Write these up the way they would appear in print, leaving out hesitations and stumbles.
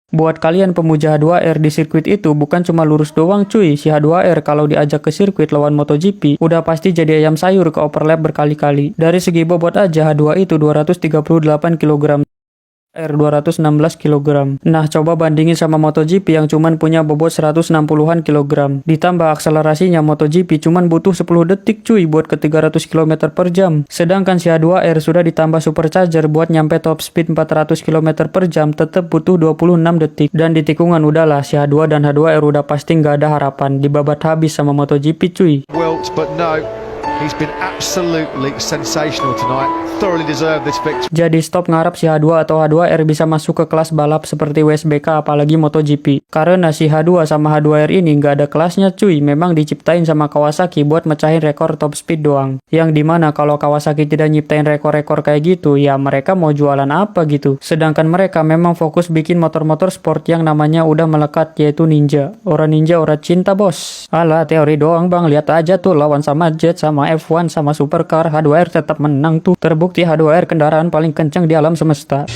Buat kalian pemuja H2R di sirkuit itu bukan cuma lurus doang cuy, si H2R kalau diajak ke sirkuit lawan MotoGP udah pasti jadi ayam sayur ke overlap berkali-kali. Dari segi bobot aja H2 itu 238 kg. R 216 kg. Nah, coba bandingin sama MotoGP yang cuman punya bobot 160-an kg. Ditambah akselerasinya MotoGP cuman butuh 10 detik cuy buat ke 300 km per jam. Sedangkan si H2R sudah ditambah supercharger buat nyampe top speed 400 km per jam tetap butuh 26 detik. Dan di tikungan udahlah si H2 dan H2R udah pasti nggak ada harapan. Dibabat habis sama MotoGP cuy. But no. He's been absolutely sensational tonight. Thoroughly deserved this victory. Jadi stop ngarap si H2 atau H2R bisa masuk ke kelas balap seperti WSBK apalagi MotoGP. Karena si H2 sama H2R ini nggak ada kelasnya cuy. Memang diciptain sama Kawasaki buat mecahin rekor top speed doang. Yang dimana kalau Kawasaki tidak nyiptain rekor-rekor kayak gitu, ya mereka mau jualan apa gitu. Sedangkan mereka memang fokus bikin motor-motor sport yang namanya udah melekat, yaitu Ninja. Orang Ninja orang cinta bos. Alah teori doang bang, lihat aja tuh lawan sama Jet sama F1 sama supercar, H2R tetap menang tuh. Terbukti H2R kendaraan paling kencang di alam semesta.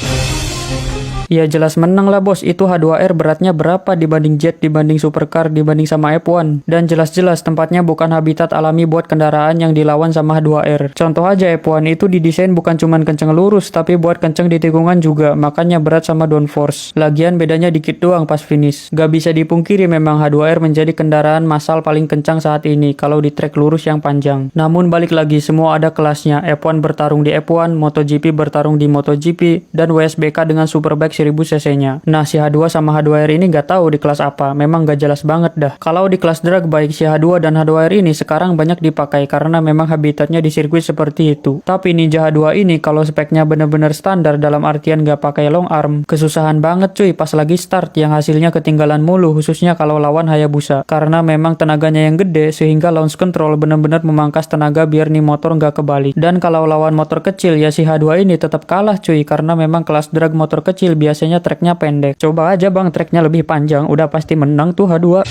Ya jelas menang lah bos, itu H2R beratnya berapa dibanding Jet, dibanding supercar, dibanding sama F1. Dan jelas-jelas tempatnya bukan habitat alami buat kendaraan yang dilawan sama H2R. Contoh aja F1 itu didesain bukan cuman kenceng lurus, tapi buat kenceng di tikungan juga, makanya berat sama downforce. Lagian bedanya dikit doang pas finish. Gak bisa dipungkiri memang H2R menjadi kendaraan massal paling kencang saat ini kalau di trek lurus yang panjang. Namun balik lagi, semua ada kelasnya. F1 bertarung di F1, MotoGP bertarung di MotoGP, dan WSBK dengan superbike 1000 cc-nya. Nah, si H2 sama H2R ini gak tahu di kelas apa, memang gak jelas banget dah. Kalau di kelas drag bike, si H2 dan H2R ini sekarang banyak dipakai karena memang habitatnya di sirkuit seperti itu. Tapi Ninja H2 ini kalau speknya bener-bener standar dalam artian gak pakai long arm, kesusahan banget cuy pas lagi start yang hasilnya ketinggalan mulu, khususnya kalau lawan Hayabusa. Karena memang tenaganya yang gede sehingga launch control bener-bener memangkas tenaga biar nih motor gak kebalik. Dan kalau lawan motor kecil ya si H2 ini tetap kalah cuy, karena memang kelas drag motor kecil biasanya treknya pendek. Coba aja bang treknya lebih panjang, udah pasti menang tuh H2.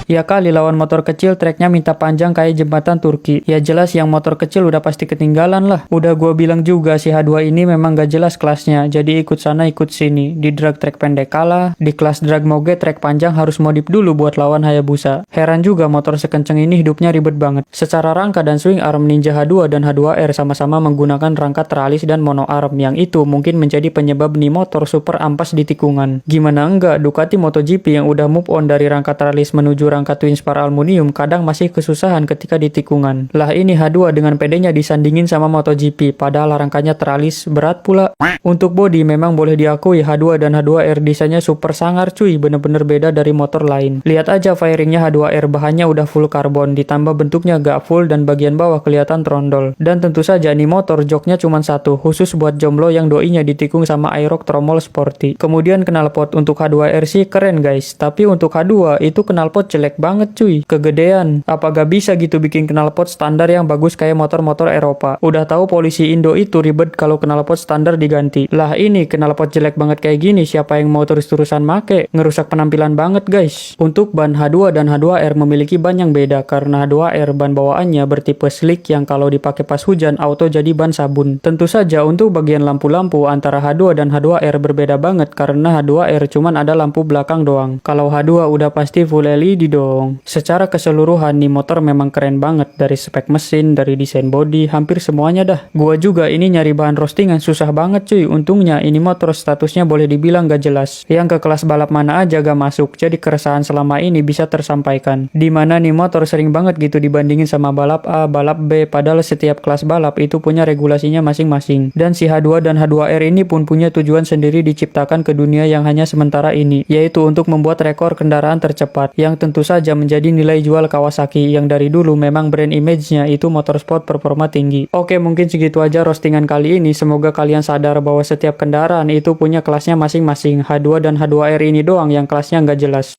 Ya kali lawan motor kecil treknya minta panjang kayak jembatan Turki. Ya jelas yang motor kecil udah pasti ketinggalan lah. Udah gua bilang juga si H2 ini memang gak jelas kelasnya. Jadi ikut sana ikut sini. Di drag trek pendek kalah. Di kelas drag moge trek panjang harus modif dulu buat lawan Hayabusa. Heran juga motor sekenceng ini hidupnya ribet banget. Secara rangka dan swing arm Ninja H2 dan H2R sama-sama menggunakan rangka teralis dan mono arm. Yang itu mungkin menjadi penyebab nih motor super ampas di tikungan. Gimana enggak, Ducati MotoGP yang udah move on dari rangka teralis menuju rangka twin spar aluminium kadang masih kesusahan ketika di tikungan. Lah ini H2 dengan pedenya disandingin sama MotoGP, padahal rangkanya teralis, berat pula. Untuk bodi memang boleh diakui H2 dan H2R desainnya super sangar cuy, bener-bener beda dari motor lain. Lihat aja fairingnya H2R, bahannya udah full karbon, ditambah bentuknya gak full dan bagian bawah kelihatan trondol. Dan tentu saja nih motor joknya cuma satu, khusus buat jomblo yang doinya ditikung sama aerox tromol sporty. Kemudian knalpot untuk H2R sih keren guys, tapi untuk H2 itu knalpot jelek banget cuy, kegedean. Apa gak bisa gitu bikin knalpot standar yang bagus kayak motor-motor Eropa? Udah tahu polisi Indo itu ribet kalau knalpot standar diganti. Lah ini knalpot jelek banget kayak gini, siapa yang mau terus-terusan make? Ngerusak penampilan banget guys. Untuk ban H2 dan H2R memiliki ban yang beda karena H2R ban bawaannya bertipe slick yang kalau dipakai pas hujan auto jadi ban sabun. Tentu saja untuk bagian lampu-lampu antara H2 dan H2R berbeda banget karena H2R cuman ada lampu belakang doang. Kalau H2 udah pasti full LED dong. Secara keseluruhan nih motor memang keren banget, dari spek mesin, dari desain body, hampir semuanya dah. Gua juga ini nyari bahan roastingan susah banget cuy. Untungnya ini motor statusnya boleh dibilang gak jelas. Yang ke kelas balap mana aja gak masuk, jadi keresahan selama ini bisa tersampaikan. Dimana nih motor sering banget gitu dibandingin sama balap A, balap B, padahal setiap kelas balap itu punya regulasinya masing-masing. Dan si H2 dan H2R ini pun punya tujuan sendiri diciptakan ke dunia yang hanya sementara ini, yaitu untuk membuat rekor kendaraan tercepat, yang tentu saja menjadi nilai jual Kawasaki yang dari dulu memang brand image-nya itu motorsport performa tinggi. Oke, mungkin segitu aja roastingan kali ini. Semoga kalian sadar bahwa setiap kendaraan itu punya kelasnya masing-masing. H2 dan H2R ini doang yang kelasnya nggak jelas.